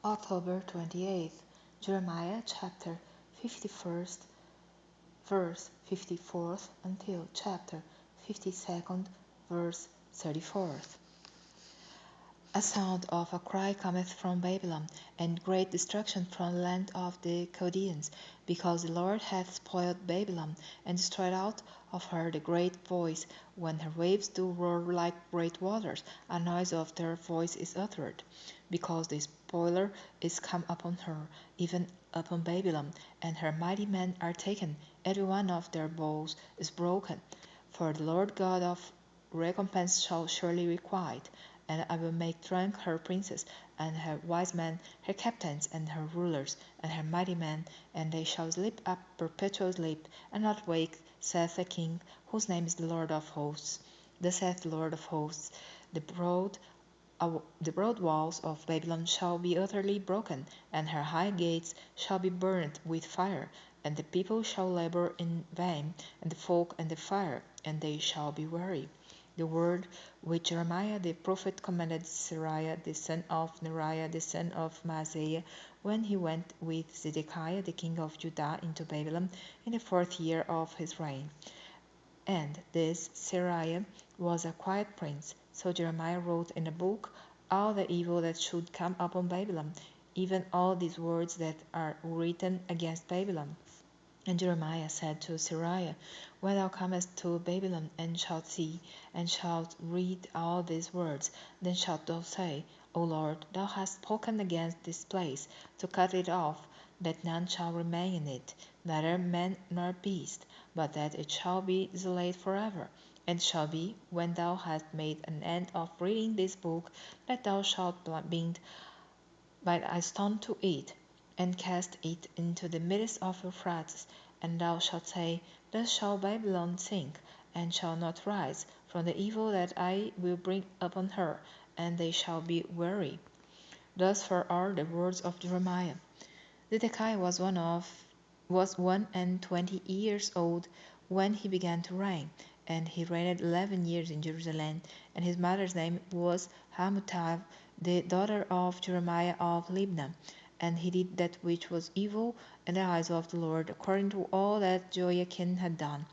October 28th, Jeremiah chapter 51st, verse 54th until chapter 52nd, verse 34th. A sound of a cry cometh from Babylon, and great destruction from the land of the Chaldeans, because the Lord hath spoiled Babylon, and destroyed out of her the great voice. When her waves do roar like great waters, a noise of their voice is uttered. Because the spoiler is come upon her, even upon Babylon, and her mighty men are taken, every one of their bows is broken. For the Lord God of recompense shall surely requite, and I will make drunk her princes, and her wise men, her captains, and her rulers, and her mighty men, and they shall sleep a perpetual sleep, and not wake, saith the King, whose name is the Lord of hosts. Thus saith the Lord of hosts, the broad walls of Babylon shall be utterly broken, and her high gates shall be burned with fire, and the people shall labor in vain, and the folk in the fire, and they shall be weary. The word which Jeremiah the prophet commanded Seraiah the son of Neriah the son of Maaseiah, when he went with Zedekiah the king of Judah into Babylon in the 4th year of his reign. And this Seraiah was a quiet prince. So Jeremiah wrote in a book all the evil that should come upon Babylon, even all these words that are written against Babylon. And Jeremiah said to Seraiah, When thou comest to Babylon, and shalt see, and shalt read all these words, then shalt thou say, O Lord, thou hast spoken against this place, to cut it off, that none shall remain in it, neither man nor beast, but that it shall be desolate forever. And it shall be, when thou hast made an end of reading this book, that thou shalt bind by a stone to it, and cast it into the midst of Euphrates, and thou shalt say, Thus shall Babylon sink, and shall not rise, from the evil that I will bring upon her, and they shall be weary. Thus for all the words of Jeremiah. Zedekiah was 120 years old when he began to reign, and he reigned 11 years in Jerusalem. And his mother's name was Hamutal, the daughter of Jeremiah of Libnah. And he did that which was evil in the eyes of the Lord, according to all that Joachim had done.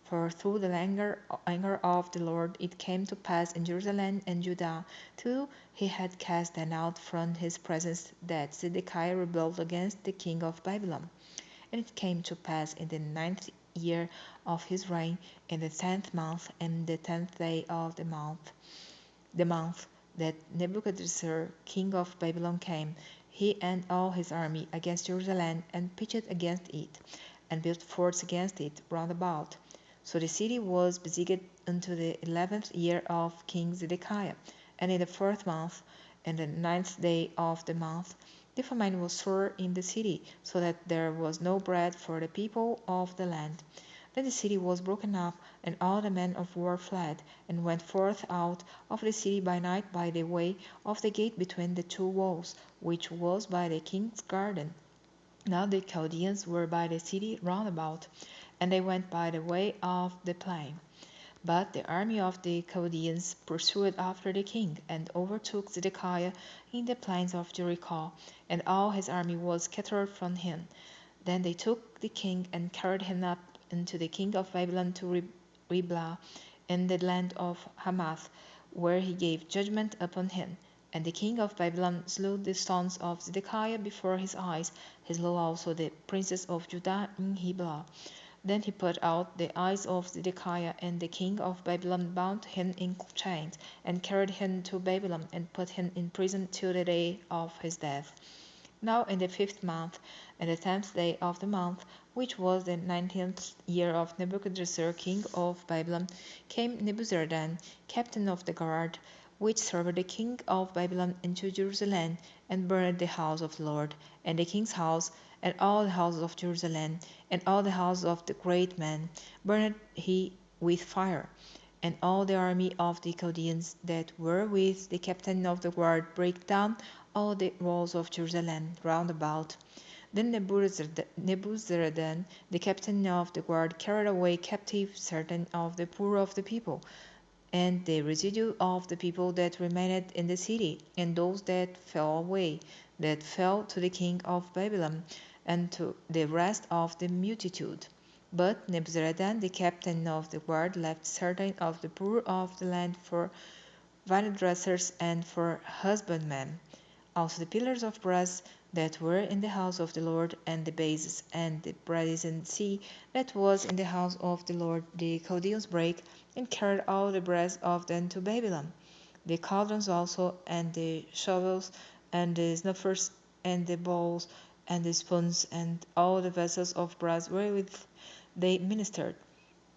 For through the anger of the Lord it came to pass in Jerusalem and Judah, till he had cast them out from his presence, that Zedekiah rebelled against the king of Babylon. And it came to pass in the 9th year of his reign, in the 10th month, and the 10th day of the month, that Nebuchadrezzar king of Babylon came, he and all his army, against Jerusalem, and pitched against it, and built forts against it round about. So the city was besieged unto the 11th year of King Zedekiah. And in the 4th month, and the 9th day of the month, the famine was sore in the city, so that there was no bread for the people of the land. Then the city was broken up, and all the men of war fled, and went forth out of the city by night by the way of the gate between the two walls, which was by the king's garden. Now the Chaldeans were by the city round about, and they went by the way of the plain. But the army of the Chaldeans pursued after the king, and overtook Zedekiah in the plains of Jericho, and all his army was scattered from him. Then they took the king, and carried him up unto the king of Babylon to Riblah, in the land of Hamath, where he gave judgment upon him. And the king of Babylon slew the sons of Zedekiah before his eyes. He slew also the princes of Judah in Riblah. Then he put out the eyes of Zedekiah, and the king of Babylon bound him in chains, and carried him to Babylon, and put him in prison till the day of his death. Now in the 5th month, and the 10th day of the month, which was the 19th year of Nebuchadrezzar king of Babylon, came Nebuzaradan, captain of the guard, which served the king of Babylon, into Jerusalem, and burned the house of the Lord, and the king's house, and all the houses of Jerusalem, and all the houses of the great men, burned he with fire. And all the army of the Chaldeans that were with the captain of the guard brake down all the walls of Jerusalem round about. Then Nebuzaradan, the captain of the guard, carried away captive certain of the poor of the people, and the residue of the people that remained in the city, and those that fell away, that fell to the king of Babylon and to the rest of the multitude. But Nebuzaradan, the captain of the guard, left certain of the poor of the land for vinedressers and for husbandmen. Also the pillars of brass that were in the house of the Lord, and the bases, and the brazen sea that was in the house of the Lord, the Chaldeans brake, and carried all the brass of them to Babylon. The cauldrons also, and the shovels, and the snuffers, and the bowls, and the spoons, and all the vessels of brass wherewith they ministered,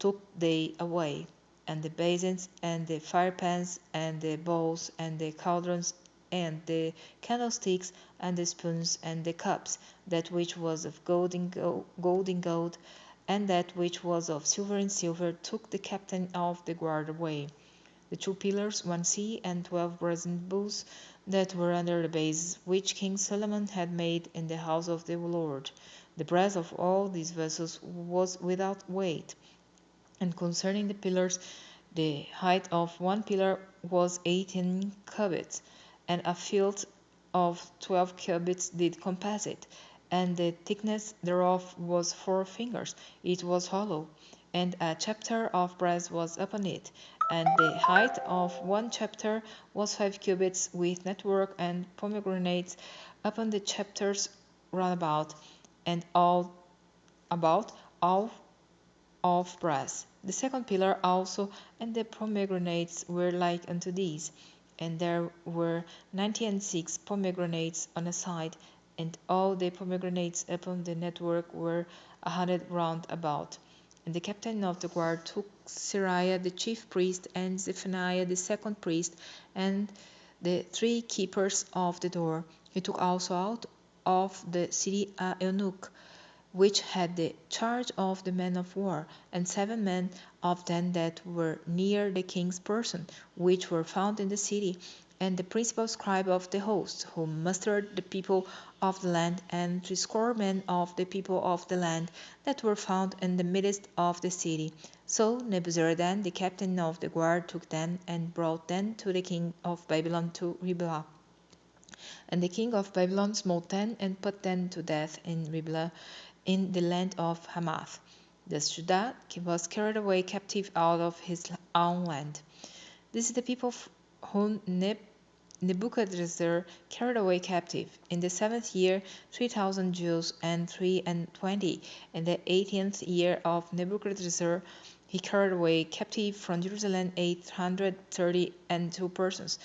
took they away, and the basins, and the firepans, and the bowls, and the cauldrons, and the candlesticks, and the spoons, and the cups, that which was of gold in gold, and that which was of silver in silver, took the captain of the guard away. The two pillars, one sea, and 12 brazen bulls that were under the base, which King Solomon had made in the house of the Lord. The brass of all these vessels was without weight. And concerning the pillars, the height of one pillar was 18 cubits, and a field of 12 cubits did compass it, and the thickness thereof was 4 fingers. It was hollow, and a chapter of brass was upon it, and the height of one chapter was 5 cubits, with network and pomegranates upon the chapters round about, and all about all of brass. The second pillar also and the pomegranates were like unto these, and there were 96 pomegranates on a side, and all the pomegranates upon the network were 100 round about. And the captain of the guard took Seraiah the chief priest, and Zephaniah the second priest, and the 3 keepers of the door. He took also out of the city a eunuch, which had the charge of the men of war, and 7 men of them that were near the king's person, which were found in the city, and the principal scribe of the host, who mustered the people of the land, and 60 men of the people of the land that were found in the midst of the city. So Nebuzaradan, the captain of the guard, took them, and brought them to the king of Babylon to Riblah. And the king of Babylon smote them, and put them to death in Riblah, in the land of Hamath. Thus Judah was carried away captive out of his own land. This is the people whom Nebuchadrezzar carried away captive. In the 7th year, 3,000 Jews and 23. In the 18th year of Nebuchadrezzar, he carried away captive from Jerusalem 832 persons.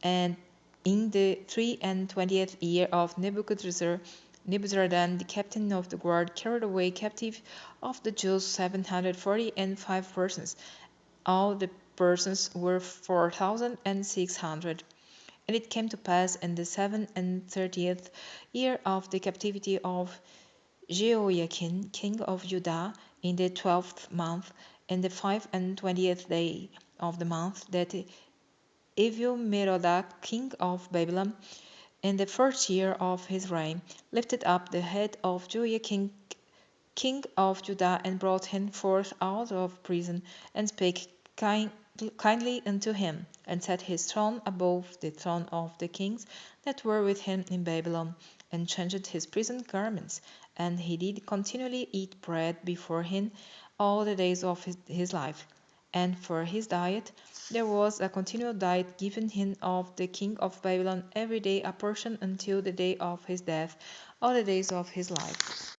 And in the 23rd year of Nebuchadrezzar, Nebuzaradan, the captain of the guard, carried away captive of the Jews 745 persons. All the persons were 4,600. And it came to pass in the 37th year of the captivity of Jehoiakim, king of Judah, in the 12th month, in the 25th day of the month, that Evil-Merodach, king of Babylon, in the first year of his reign, lifted up the head of Joachim, king of Judah, and brought him forth out of prison, and spake kindly unto him, and set his throne above the throne of the kings that were with him in Babylon, and changed his prison garments. And he did continually eat bread before him all the days of his life. And for his diet, there was a continual diet given him of the king of Babylon every day a portion until the day of his death, all the days of his life.